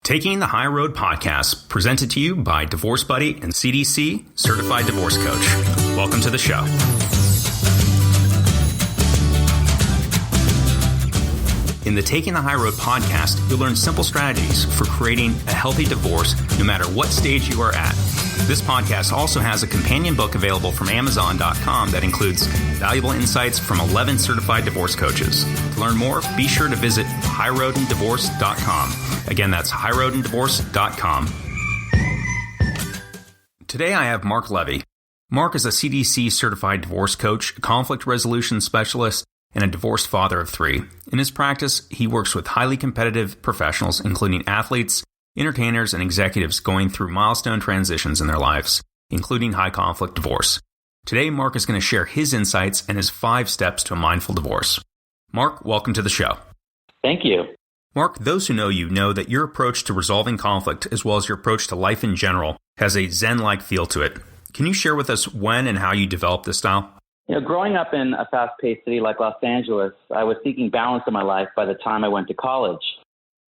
Taking the High Road podcast, presented to you by Divorce Buddy and CDC Certified Divorce Coach. Welcome to the show. In the Taking the High Road podcast, you'll learn simple strategies for creating a healthy divorce no matter what stage you are at. This podcast also has a companion book available from Amazon.com that includes valuable insights from 11 certified divorce coaches. To learn more, be sure to visit highroadanddivorce.com. Again, that's highroadanddivorce.com. Today I have Mark Levy. Mark is a CDC Certified Divorce Coach, a conflict resolution specialist, and a divorced father of 3. In his practice, he works with highly competitive professionals, including athletes, entertainers, and executives going through milestone transitions in their lives, including high-conflict divorce. Today, Mark is going to share his insights and his 5 steps to a mindful divorce. Mark, welcome to the show. Thank you. Mark, those who know you know that your approach to resolving conflict, as well as your approach to life in general, has a Zen-like feel to it. Can you share with us when and how you developed this style? Growing up in a fast-paced city like Los Angeles, I was seeking balance in my life by the time I went to college.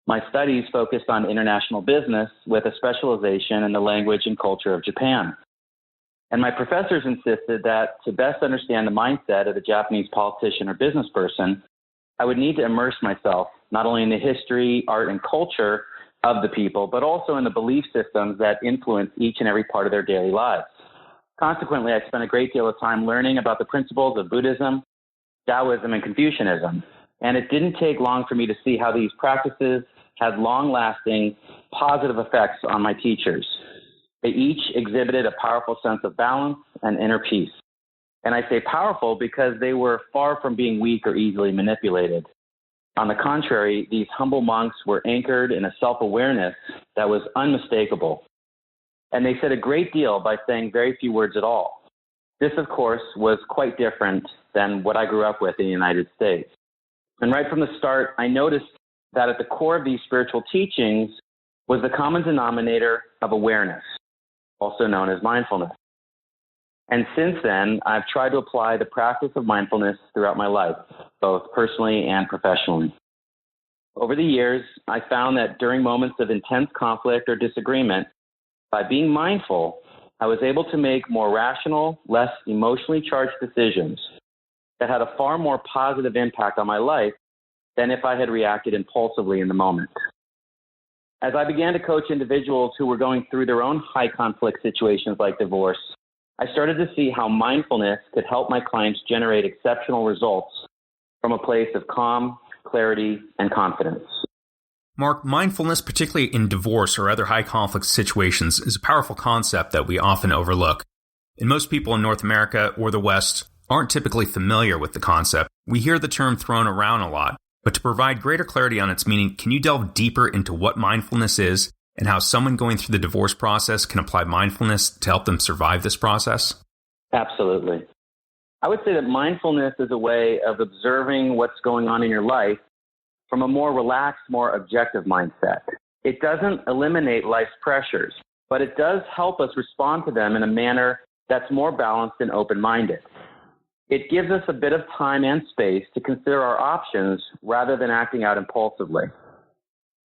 My studies focused on international business with a specialization in the language and culture of Japan. And my professors insisted that to best understand the mindset of a Japanese politician or business person, I would need to immerse myself not only in the history, art, and culture of the people, but also in the belief systems that influence each and every part of their daily lives. Consequently, I spent a great deal of time learning about the principles of Buddhism, Taoism, and Confucianism. And it didn't take long for me to see how these practices had long-lasting positive effects on my teachers. They each exhibited a powerful sense of balance and inner peace. And I say powerful because they were far from being weak or easily manipulated. On the contrary, these humble monks were anchored in a self-awareness that was unmistakable. And they said a great deal by saying very few words at all. This, of course, was quite different than what I grew up with in the United States. And right from the start, I noticed that at the core of these spiritual teachings was the common denominator of awareness, also known as mindfulness. And since then, I've tried to apply the practice of mindfulness throughout my life, both personally and professionally. Over the years, I found that during moments of intense conflict or disagreement, by being mindful, I was able to make more rational, less emotionally charged decisions that had a far more positive impact on my life than if I had reacted impulsively in the moment. As I began to coach individuals who were going through their own high conflict situations like divorce, I started to see how mindfulness could help my clients generate exceptional results from a place of calm, clarity, and confidence. Mark, mindfulness, particularly in divorce or other high-conflict situations, is a powerful concept that we often overlook. And most people in North America or the West aren't typically familiar with the concept. We hear the term thrown around a lot, but to provide greater clarity on its meaning, can you delve deeper into what mindfulness is and how someone going through the divorce process can apply mindfulness to help them survive this process? Absolutely. I would say that mindfulness is a way of observing what's going on in your life from a more relaxed, more objective mindset. It doesn't eliminate life's pressures, but it does help us respond to them in a manner that's more balanced and open-minded. It gives us a bit of time and space to consider our options rather than acting out impulsively.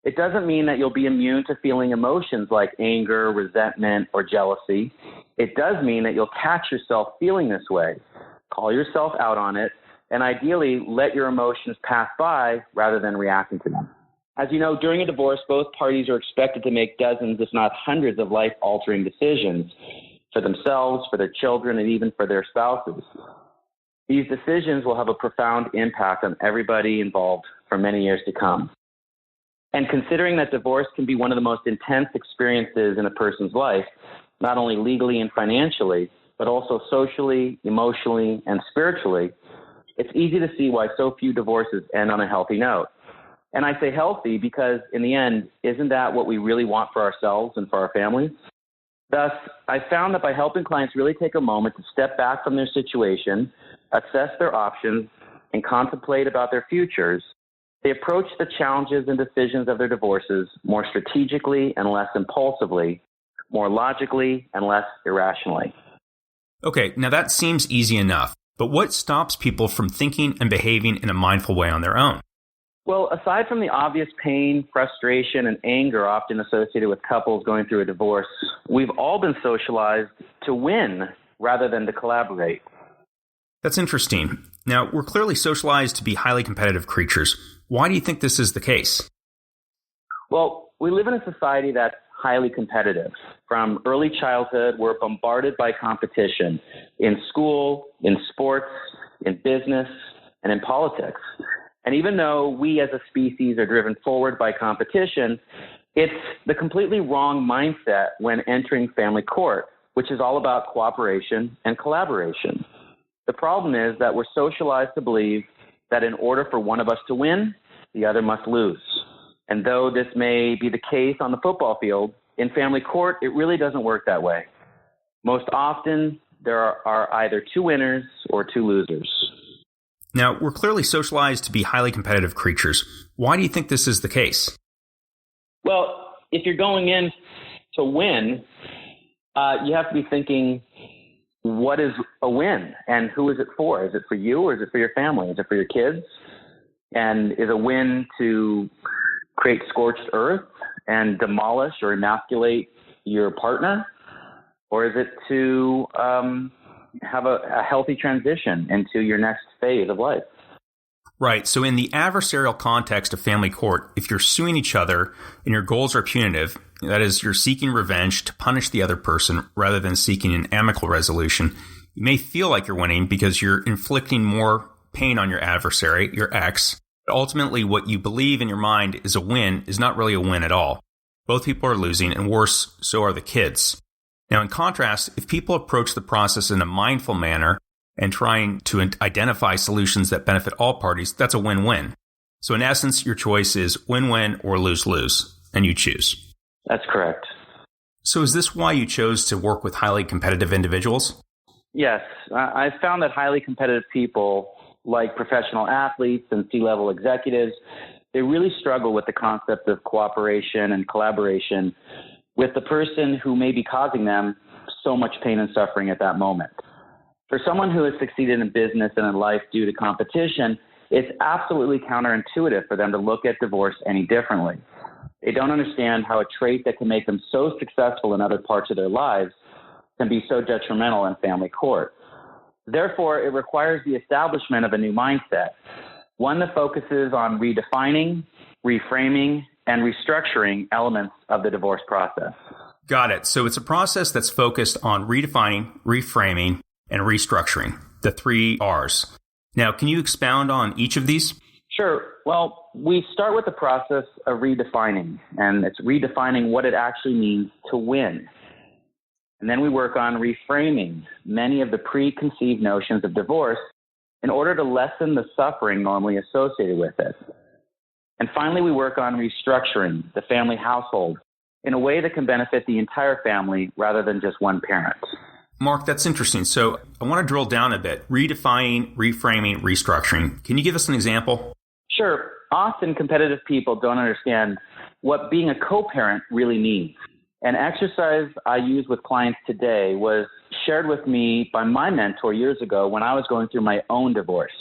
It doesn't mean that you'll be immune to feeling emotions like anger, resentment, or jealousy. It does mean that you'll catch yourself feeling this way, call yourself out on it, and ideally let your emotions pass by rather than reacting to them. As you know, during a divorce, both parties are expected to make dozens, if not hundreds, of life-altering decisions for themselves, for their children, and even for their spouses. These decisions will have a profound impact on everybody involved for many years to come. And considering that divorce can be one of the most intense experiences in a person's life, not only legally and financially, but also socially, emotionally, and spiritually, it's easy to see why so few divorces end on a healthy note. And I say healthy because, in the end, isn't that what we really want for ourselves and for our families? Thus, I found that by helping clients really take a moment to step back from their situation, assess their options, and contemplate about their futures, they approach the challenges and decisions of their divorces more strategically and less impulsively, more logically and less irrationally. Okay, now that seems easy enough. But what stops people from thinking and behaving in a mindful way on their own? Well, aside from the obvious pain, frustration, and anger often associated with couples going through a divorce, we've all been socialized to win rather than to collaborate. That's interesting. Now, we're clearly socialized to be highly competitive creatures. Why do you think this is the case? Well, we live in a society that's highly competitive. From early childhood, we're bombarded by competition in school, in sports, in business, and in politics. And even though we as a species are driven forward by competition, it's the completely wrong mindset when entering family court, which is all about cooperation and collaboration. The problem is that we're socialized to believe that in order for one of us to win, the other must lose. And though this may be the case on the football field, in family court, it really doesn't work that way. Most often, there are either two winners or two losers. Now, we're clearly socialized to be highly competitive creatures. Why do you think this is the case? Well, if you're going in to win, you have to be thinking, what is a win and who is it for? Is it for you or is it for your family? Is it for your kids? And is a win to create scorched earth and demolish or emasculate your partner? Or is it to have a healthy transition into your next phase of life? Right. So in the adversarial context of family court, if you're suing each other and your goals are punitive, that is, you're seeking revenge to punish the other person rather than seeking an amicable resolution, you may feel like you're winning because you're inflicting more pain on your adversary, your ex. But ultimately, what you believe in your mind is a win is not really a win at all. Both people are losing, and worse, so are the kids. Now, in contrast, if people approach the process in a mindful manner and trying to identify solutions that benefit all parties, that's a win-win. So in essence, your choice is win-win or lose-lose, and you choose. That's correct. So is this why you chose to work with highly competitive individuals? Yes. I've found that highly competitive people, like professional athletes and C-level executives, they really struggle with the concept of cooperation and collaboration with the person who may be causing them so much pain and suffering at that moment. For someone who has succeeded in business and in life due to competition, it's absolutely counterintuitive for them to look at divorce any differently. They don't understand how a trait that can make them so successful in other parts of their lives can be so detrimental in family court. Therefore, it requires the establishment of a new mindset, one that focuses on redefining, reframing, and restructuring elements of the divorce process. Got it. So it's a process that's focused on redefining, reframing, and restructuring, the 3 R's. Now, can you expound on each of these? Sure. Well, we start with the process of redefining, and it's redefining what it actually means to win. And then we work on reframing many of the preconceived notions of divorce in order to lessen the suffering normally associated with it. And finally, we work on restructuring the family household in a way that can benefit the entire family rather than just one parent. Mark, that's interesting. So I want to drill down a bit. Redefining, reframing, restructuring. Can you give us an example? Sure. Often competitive people don't understand what being a co-parent really means. An exercise I use with clients today was shared with me by my mentor years ago when I was going through my own divorce.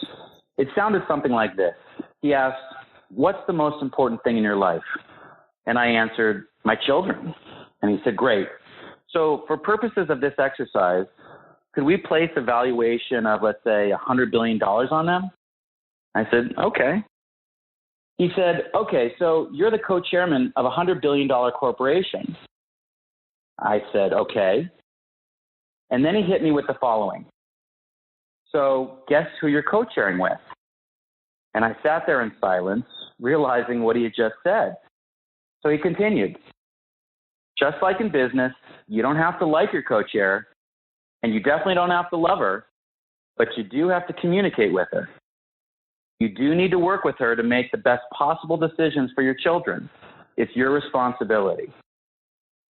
It sounded something like this. He asked, "What's the most important thing in your life?" And I answered, "My children." And he said, "Great. So for purposes of this exercise, could we place a valuation of, let's say, $100 billion on them?" I said, "Okay." He said, "Okay, so you're the co-chairman of a $100 billion corporation." I said, "Okay." And then he hit me with the following. "So guess who you're co-chairing with?" And I sat there in silence, realizing what he had just said. So he continued, "Just like in business, you don't have to like your co-chair, and you definitely don't have to love her, but you do have to communicate with her. You do need to work with her to make the best possible decisions for your children. It's your responsibility."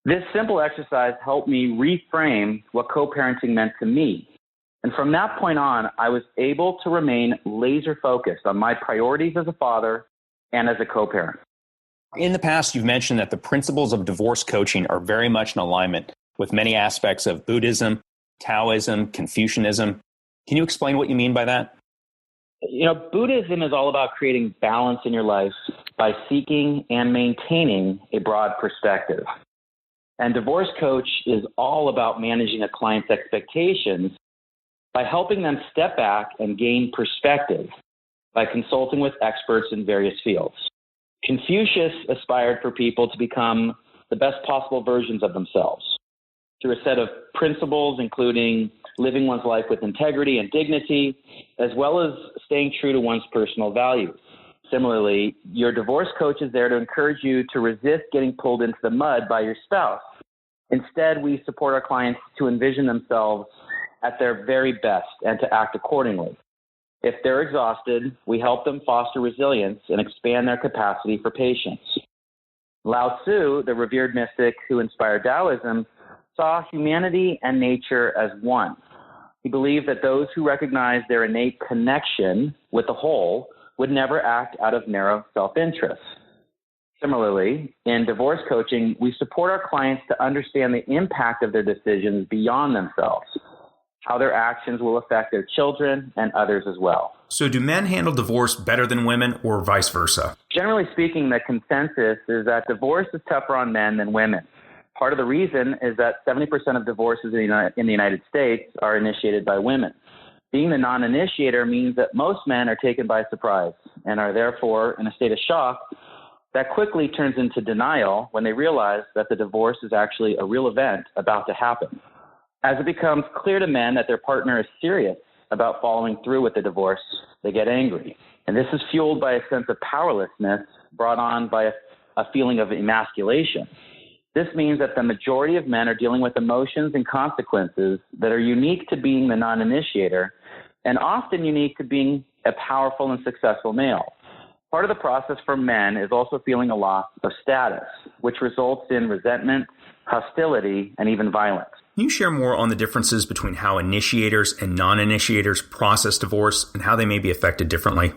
This simple exercise helped me reframe what co-parenting meant to me. And from that point on, I was able to remain laser focused on my priorities as a father and as a co-parent. In the past, you've mentioned that the principles of divorce coaching are very much in alignment with many aspects of Buddhism, Taoism, Confucianism. Can you explain what you mean by that? Buddhism is all about creating balance in your life by seeking and maintaining a broad perspective. And Divorce Coach is all about managing a client's expectations by helping them step back and gain perspective by consulting with experts in various fields. Confucius aspired for people to become the best possible versions of themselves through a set of principles, including living one's life with integrity and dignity, as well as staying true to one's personal values. Similarly, your divorce coach is there to encourage you to resist getting pulled into the mud by your spouse. Instead, we support our clients to envision themselves at their very best and to act accordingly. If they're exhausted, we help them foster resilience and expand their capacity for patience. Lao Tzu, the revered mystic who inspired Taoism, saw humanity and nature as one. He believed that those who recognize their innate connection with the whole would never act out of narrow self-interest. Similarly, in divorce coaching, we support our clients to understand the impact of their decisions beyond themselves, how their actions will affect their children and others as well. So do men handle divorce better than women or vice versa? Generally speaking, the consensus is that divorce is tougher on men than women. Part of the reason is that 70% of divorces in the United States are initiated by women. Being the non-initiator means that most men are taken by surprise and are therefore in a state of shock that quickly turns into denial when they realize that the divorce is actually a real event about to happen. As it becomes clear to men that their partner is serious about following through with the divorce, they get angry. And this is fueled by a sense of powerlessness brought on by a feeling of emasculation. This means that the majority of men are dealing with emotions and consequences that are unique to being the non-initiator and often unique to being a powerful and successful male. Part of the process for men is also feeling a loss of status, which results in resentment, hostility, and even violence. Can you share more on the differences between how initiators and non-initiators process divorce and how they may be affected differently?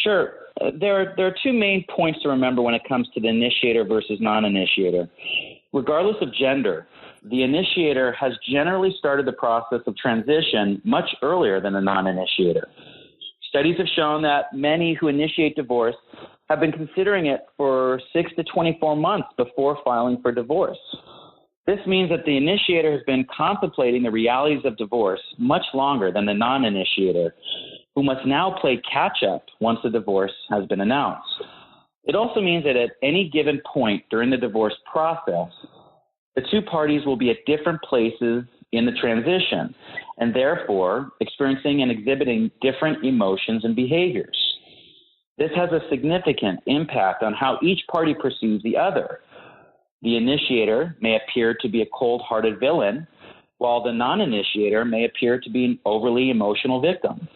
Sure. There are two main points to remember when it comes to the initiator versus non-initiator. Regardless of gender, the initiator has generally started the process of transition much earlier than the non-initiator. Studies have shown that many who initiate divorce have been considering it for 6 to 24 months before filing for divorce. This means that the initiator has been contemplating the realities of divorce much longer than the non-initiator, who must now play catch-up once the divorce has been announced. It also means that at any given point during the divorce process, the two parties will be at different places in the transition and therefore experiencing and exhibiting different emotions and behaviors. This has a significant impact on how each party perceives the other. The initiator may appear to be a cold-hearted villain, while the non-initiator may appear to be an overly emotional victim.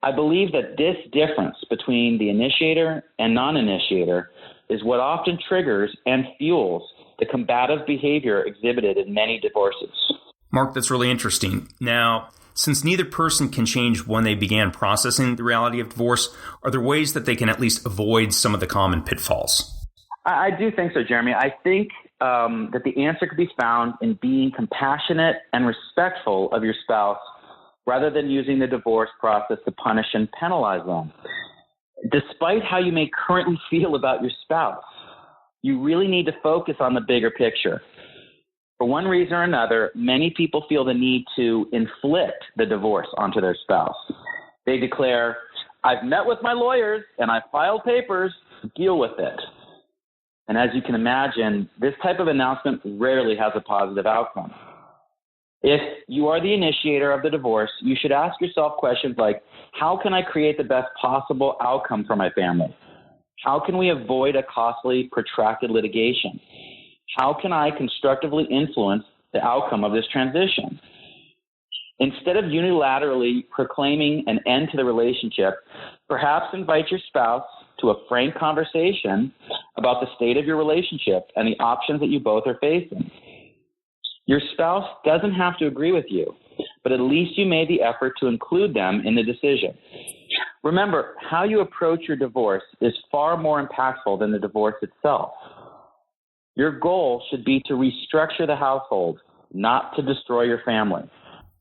I believe that this difference between the initiator and non-initiator is what often triggers and fuels the combative behavior exhibited in many divorces. Mark, that's really interesting. Now, since neither person can change when they began processing the reality of divorce, are there ways that they can at least avoid some of the common pitfalls? I do think so, Jeremy. I think that the answer could be found in being compassionate and respectful of your spouse rather than using the divorce process to punish and penalize them. Despite how you may currently feel about your spouse, you really need to focus on the bigger picture. For one reason or another, many people feel the need to inflict the divorce onto their spouse. They declare, "I've met with my lawyers and I filed papers, deal with it." And as you can imagine, this type of announcement rarely has a positive outcome. If you are the initiator of the divorce, you should ask yourself questions like, how can I create the best possible outcome for my family? How can we avoid a costly, protracted litigation? How can I constructively influence the outcome of this transition? Instead of unilaterally proclaiming an end to the relationship, perhaps invite your spouse to a frank conversation about the state of your relationship and the options that you both are facing. Your spouse doesn't have to agree with you, but at least you made the effort to include them in the decision. Remember, how you approach your divorce is far more impactful than the divorce itself. Your goal should be to restructure the household, not to destroy your family.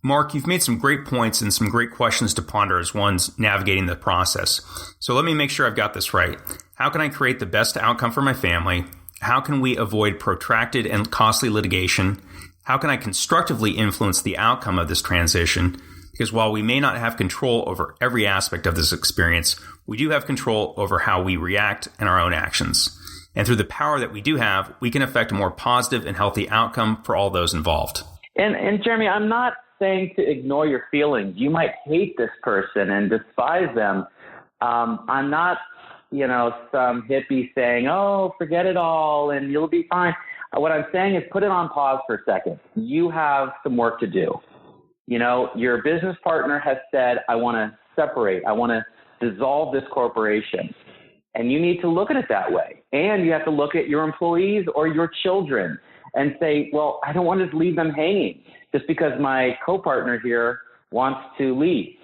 Mark, you've made some great points and some great questions to ponder as one's navigating the process. So let me make sure I've got this right. How can I create the best outcome for my family? How can we avoid protracted and costly litigation? How can I constructively influence the outcome of this transition? Because while we may not have control over every aspect of this experience, we do have control over how we react and our own actions. And through the power that we do have, we can affect a more positive and healthy outcome for all those involved. And Jeremy, I'm not saying to ignore your feelings. You might hate this person and despise them. I'm not, some hippie saying, oh, forget it all and you'll be fine. What I'm saying is put it on pause for a second. You have some work to do. Your business partner has said, I want to separate. I want to dissolve this corporation. And you need to look at it that way. And you have to look at your employees or your children and say, well, I don't want to just leave them hanging just because my co-partner here wants to leave.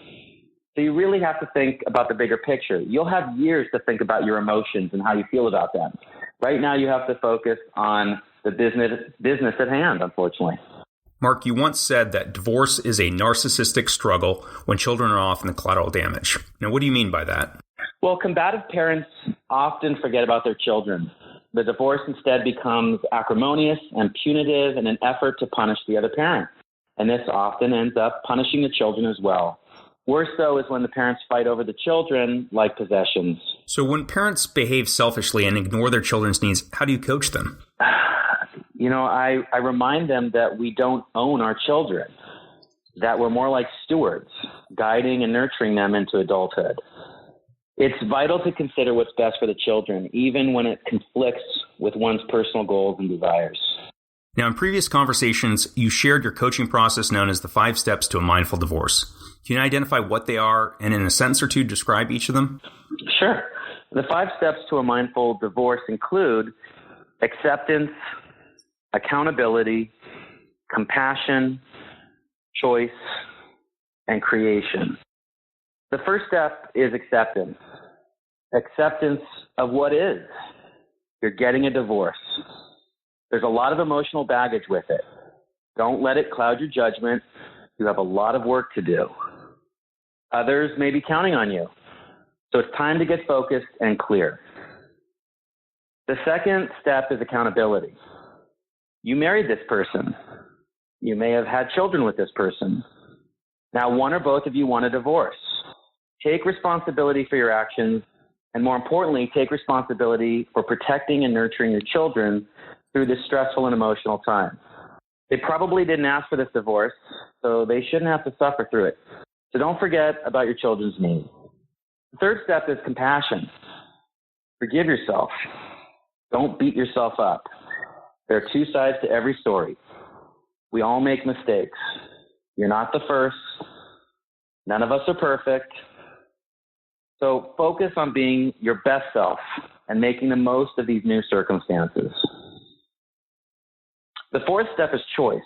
So you really have to think about the bigger picture. You'll have years to think about your emotions and how you feel about them. Right now, you have to focus on the business at hand, unfortunately. Mark, you once said that divorce is a narcissistic struggle when children are often the collateral damage. Now, what do you mean by that? Well, combative parents often forget about their children. The divorce instead becomes acrimonious and punitive in an effort to punish the other parent. And this often ends up punishing the children as well. Worse, though, is when the parents fight over the children like possessions. So when parents behave selfishly and ignore their children's needs, how do you coach them? I remind them that we don't own our children, that we're more like stewards, guiding and nurturing them into adulthood. It's vital to consider what's best for the children, even when it conflicts with one's personal goals and desires. Now, in previous conversations, you shared your coaching process known as the 5 steps to a mindful divorce. Can you identify what they are and in a sentence or two describe each of them? Sure. The 5 steps to a mindful divorce include acceptance, accountability, compassion, choice, and creation. The first step is acceptance. Acceptance of what is. You're getting a divorce. There's a lot of emotional baggage with it. Don't let it cloud your judgment. You have a lot of work to do. Others may be counting on you. So it's time to get focused and clear. The second step is accountability. You married this person. You may have had children with this person. Now, one or both of you want a divorce. Take responsibility for your actions, and more importantly, take responsibility for protecting and nurturing your children through this stressful and emotional time. They probably didn't ask for this divorce, so they shouldn't have to suffer through it. So don't forget about your children's needs. The third step is compassion. Forgive yourself. Don't beat yourself up. There are 2 sides to every story. We all make mistakes. You're not the first. None of us are perfect. So focus on being your best self and making the most of these new circumstances. The fourth step is choice.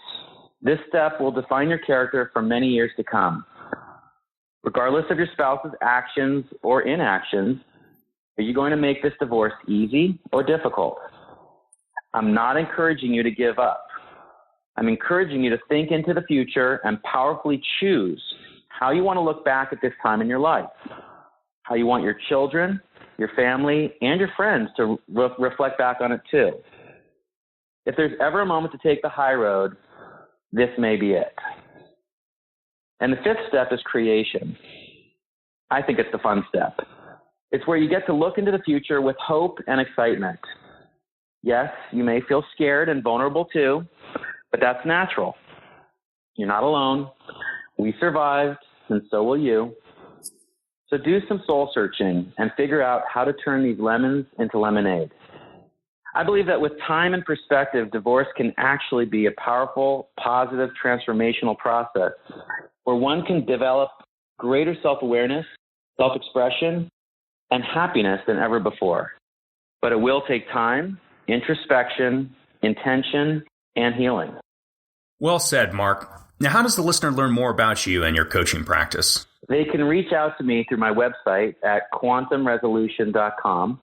This step will define your character for many years to come. Regardless of your spouse's actions or inactions, are you going to make this divorce easy or difficult? I'm not encouraging you to give up. I'm encouraging you to think into the future and powerfully choose how you want to look back at this time in your life, how you want your children, your family, and your friends to reflect back on it too. If there's ever a moment to take the high road, this may be it. And the fifth step is creation. I think it's the fun step. It's where you get to look into the future with hope and excitement. Yes, you may feel scared and vulnerable too, but that's natural. You're not alone. We survived, and so will you. So do some soul searching and figure out how to turn these lemons into lemonade. I believe that with time and perspective, divorce can actually be a powerful, positive, transformational process where one can develop greater self-awareness, self-expression, and happiness than ever before. But it will take time, introspection, intention, and healing. Well said, Mark. Now, how does the listener learn more about you and your coaching practice? They can reach out to me through my website at quantumresolution.com.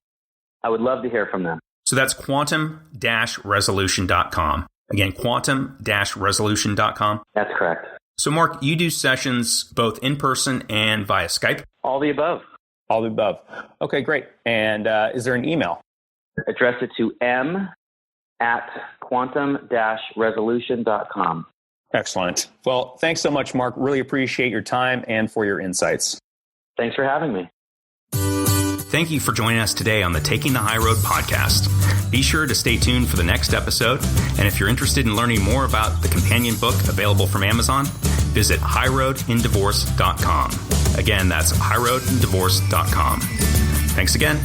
I would love to hear from them. So that's quantum-resolution.com. Again, quantum-resolution.com. That's correct. So, Mark, you do sessions both in person and via Skype? All the above. All the above. Okay, great. And is there an email? Address it to m@quantum-resolution.com. Excellent. Well, thanks so much, Mark. Really appreciate your time and for your insights. Thanks for having me. Thank you for joining us today on the Taking the High Road podcast. Be sure to stay tuned for the next episode. And if you're interested in learning more about the companion book available from Amazon, visit highroadindivorce.com. Again, that's highroadindivorce.com. Thanks again.